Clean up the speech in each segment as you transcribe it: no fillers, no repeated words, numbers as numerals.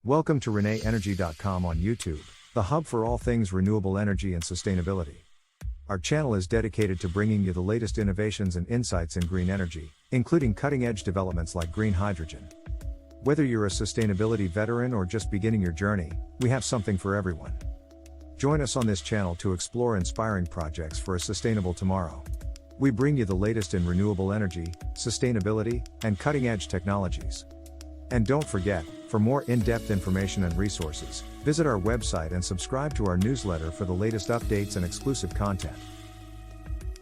Welcome to ReneEnergy.com on YouTube, the hub for all things renewable energy and sustainability. Our channel is dedicated to bringing you the latest innovations and insights in green energy, including cutting-edge developments like green hydrogen. Whether you're a sustainability veteran or just beginning your journey, we have something for everyone. Join us on this channel to explore inspiring projects for a sustainable tomorrow. We bring you the latest in renewable energy, sustainability, and cutting-edge technologies. And don't forget, for more in-depth information and resources, visit our website and subscribe to our newsletter for the latest updates and exclusive content.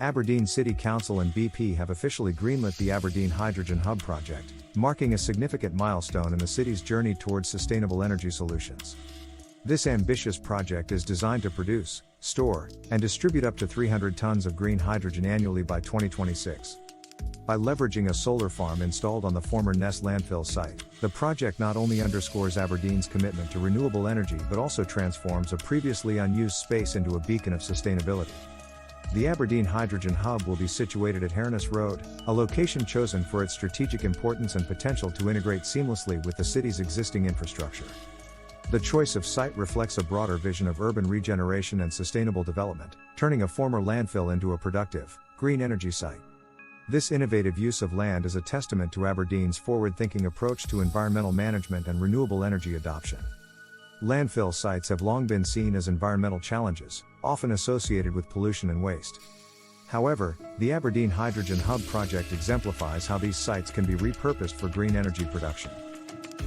Aberdeen City Council and BP have officially greenlit the Aberdeen Hydrogen Hub project, marking a significant milestone in the city's journey towards sustainable energy solutions. This ambitious project is designed to produce, store, and distribute up to 300 tons of green hydrogen annually by 2026. By leveraging a solar farm installed on the former Ness landfill site, the project not only underscores Aberdeen's commitment to renewable energy but also transforms a previously unused space into a beacon of sustainability. The Aberdeen Hydrogen Hub will be situated at Harness Road, a location chosen for its strategic importance and potential to integrate seamlessly with the city's existing infrastructure. The choice of site reflects a broader vision of urban regeneration and sustainable development, turning a former landfill into a productive, green energy site. This innovative use of land is a testament to Aberdeen's forward-thinking approach to environmental management and renewable energy adoption. Landfill sites have long been seen as environmental challenges, often associated with pollution and waste. However, the Aberdeen Hydrogen Hub project exemplifies how these sites can be repurposed for green energy production.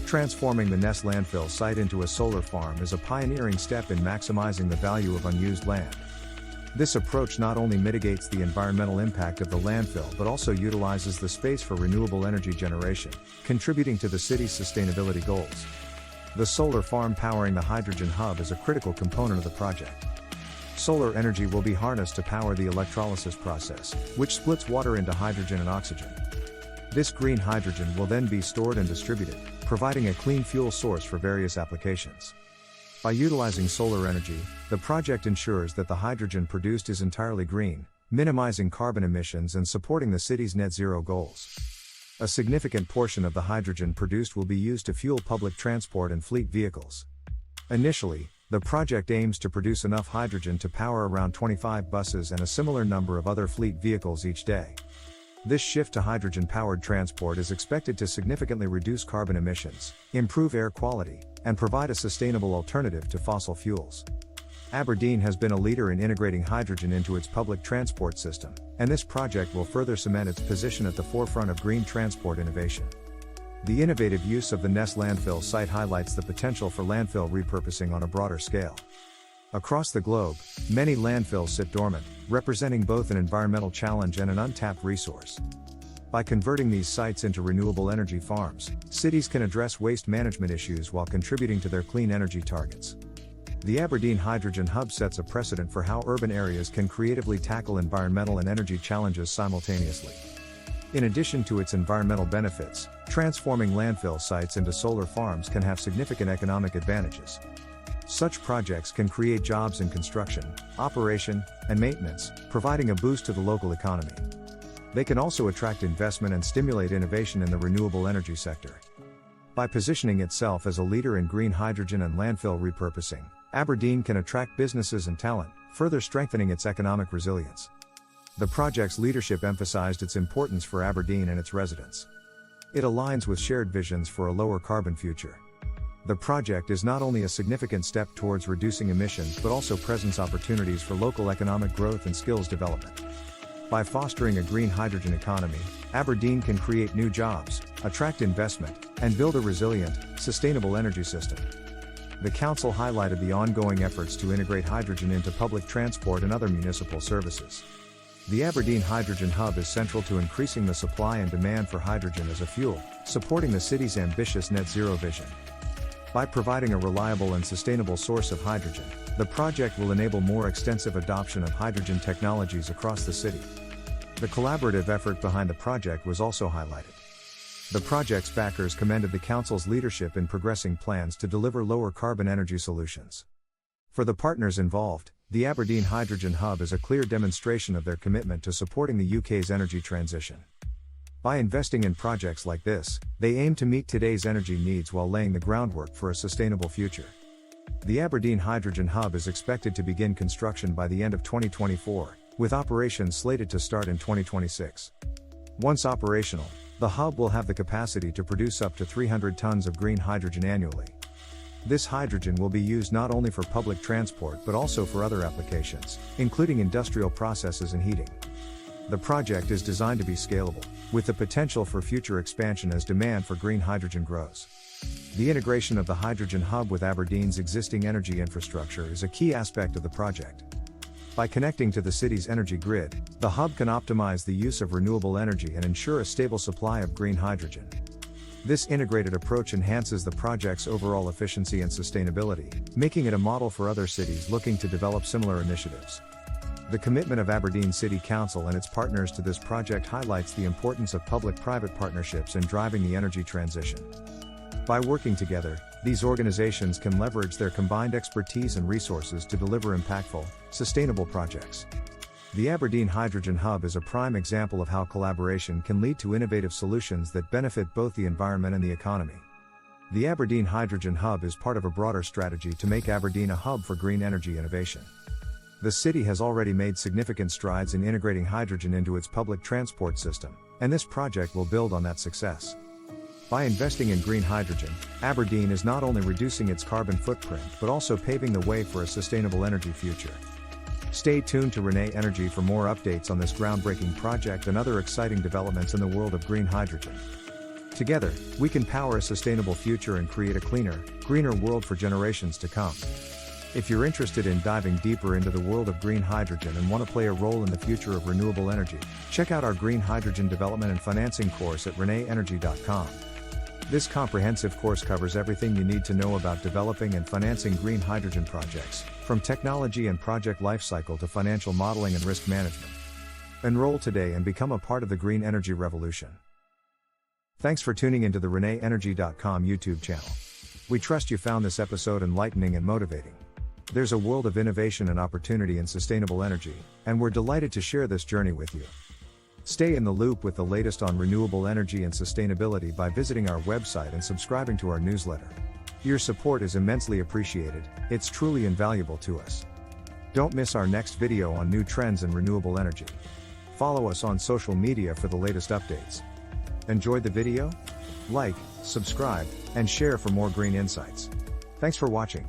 Transforming the Ness landfill site into a solar farm is a pioneering step in maximizing the value of unused land. This approach not only mitigates the environmental impact of the landfill but also utilizes the space for renewable energy generation, contributing to the city's sustainability goals. The solar farm powering the hydrogen hub is a critical component of the project. Solar energy will be harnessed to power the electrolysis process, which splits water into hydrogen and oxygen. This green hydrogen will then be stored and distributed, providing a clean fuel source for various applications. By utilizing solar energy, the project ensures that the hydrogen produced is entirely green, minimizing carbon emissions and supporting the city's net zero goals. A significant portion of the hydrogen produced will be used to fuel public transport and fleet vehicles. Initially, the project aims to produce enough hydrogen to power around 25 buses and a similar number of other fleet vehicles each day. This shift to hydrogen-powered transport is expected to significantly reduce carbon emissions, improve air quality, and provide a sustainable alternative to fossil fuels. Aberdeen has been a leader in integrating hydrogen into its public transport system, and this project will further cement its position at the forefront of green transport innovation. The innovative use of the Ness landfill site highlights the potential for landfill repurposing on a broader scale. Across the globe, many landfills sit dormant, representing both an environmental challenge and an untapped resource. By converting these sites into renewable energy farms, cities can address waste management issues while contributing to their clean energy targets. The Aberdeen Hydrogen Hub sets a precedent for how urban areas can creatively tackle environmental and energy challenges simultaneously. In addition to its environmental benefits, transforming landfill sites into solar farms can have significant economic advantages. Such projects can create jobs in construction, operation, and maintenance, providing a boost to the local economy. They can also attract investment and stimulate innovation in the renewable energy sector. By positioning itself as a leader in green hydrogen and landfill repurposing, Aberdeen can attract businesses and talent, further strengthening its economic resilience. The project's leadership emphasized its importance for Aberdeen and its residents. It aligns with shared visions for a lower carbon future. The project is not only a significant step towards reducing emissions but also presents opportunities for local economic growth and skills development. By fostering a green hydrogen economy, Aberdeen can create new jobs, attract investment, and build a resilient, sustainable energy system. The council highlighted the ongoing efforts to integrate hydrogen into public transport and other municipal services. The Aberdeen Hydrogen Hub is central to increasing the supply and demand for hydrogen as a fuel, supporting the city's ambitious net zero vision. By providing a reliable and sustainable source of hydrogen, the project will enable more extensive adoption of hydrogen technologies across the city. The collaborative effort behind the project was also highlighted. The project's backers commended the council's leadership in progressing plans to deliver lower carbon energy solutions. For the partners involved, the Aberdeen Hydrogen Hub is a clear demonstration of their commitment to supporting the UK's energy transition. By investing in projects like this, they aim to meet today's energy needs while laying the groundwork for a sustainable future. The Aberdeen Hydrogen Hub is expected to begin construction by the end of 2024, with operations slated to start in 2026. Once operational, the hub will have the capacity to produce up to 300 tons of green hydrogen annually. This hydrogen will be used not only for public transport but also for other applications, including industrial processes and heating. The project is designed to be scalable, with the potential for future expansion as demand for green hydrogen grows. The integration of the hydrogen hub with Aberdeen's existing energy infrastructure is a key aspect of the project. By connecting to the city's energy grid, the hub can optimize the use of renewable energy and ensure a stable supply of green hydrogen. This integrated approach enhances the project's overall efficiency and sustainability, making it a model for other cities looking to develop similar initiatives. The commitment of Aberdeen City Council and its partners to this project highlights the importance of public-private partnerships in driving the energy transition. By working together, these organizations can leverage their combined expertise and resources to deliver impactful, sustainable projects. The Aberdeen Hydrogen Hub is a prime example of how collaboration can lead to innovative solutions that benefit both the environment and the economy. The Aberdeen Hydrogen Hub is part of a broader strategy to make Aberdeen a hub for green energy innovation. The city has already made significant strides in integrating hydrogen into its public transport system, and this project will build on that success. By investing in green hydrogen, Aberdeen is not only reducing its carbon footprint but also paving the way for a sustainable energy future. Stay tuned to Renewable Energy for more updates on this groundbreaking project and other exciting developments in the world of green hydrogen. Together, we can power a sustainable future and create a cleaner, greener world for generations to come. If you're interested in diving deeper into the world of green hydrogen and want to play a role in the future of renewable energy, check out our Green Hydrogen Development and Financing course at renewenergy.com. This comprehensive course covers everything you need to know about developing and financing green hydrogen projects, from technology and project lifecycle to financial modeling and risk management. Enroll today and become a part of the green energy revolution. Thanks for tuning into the renewenergy.com YouTube channel. We trust you found this episode enlightening and motivating. There's a world of innovation and opportunity in sustainable energy, and we're delighted to share this journey with you. Stay in the loop with the latest on renewable energy and sustainability by visiting our website and subscribing to our newsletter. Your support is immensely appreciated, it's truly invaluable to us. Don't miss our next video on new trends in renewable energy. Follow us on social media for the latest updates. Enjoyed the video? Like, subscribe, and share for more green insights. Thanks for watching.